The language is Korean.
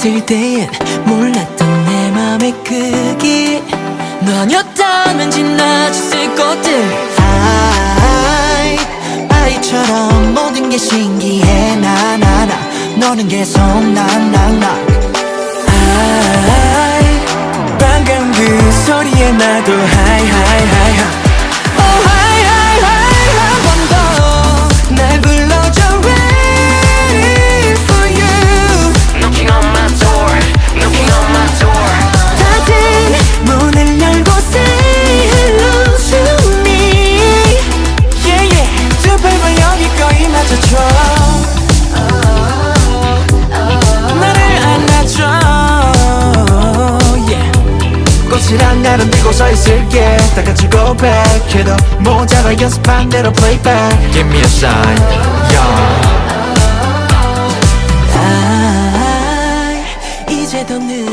있을 땐 몰랐던 내 맘의 크기 너 아니었다면 지나쳤을 것들 아이처럼 모든 게 신기해 나 너는 계속 나 방금 그 소리에 나도 하이 Oh 하이 한 번 더 날 불러줘 ready for you Knocking on my door Knocking on my door 닫은 문을 열고 say hello to me Yeah 두 팔만 여기 거의 맞춰줘 꽃이란 나름 들고 서 있을게 다 같이 고백해도 모자라 연습한 대로 playback Give me a sign, yeah 이제 더 늦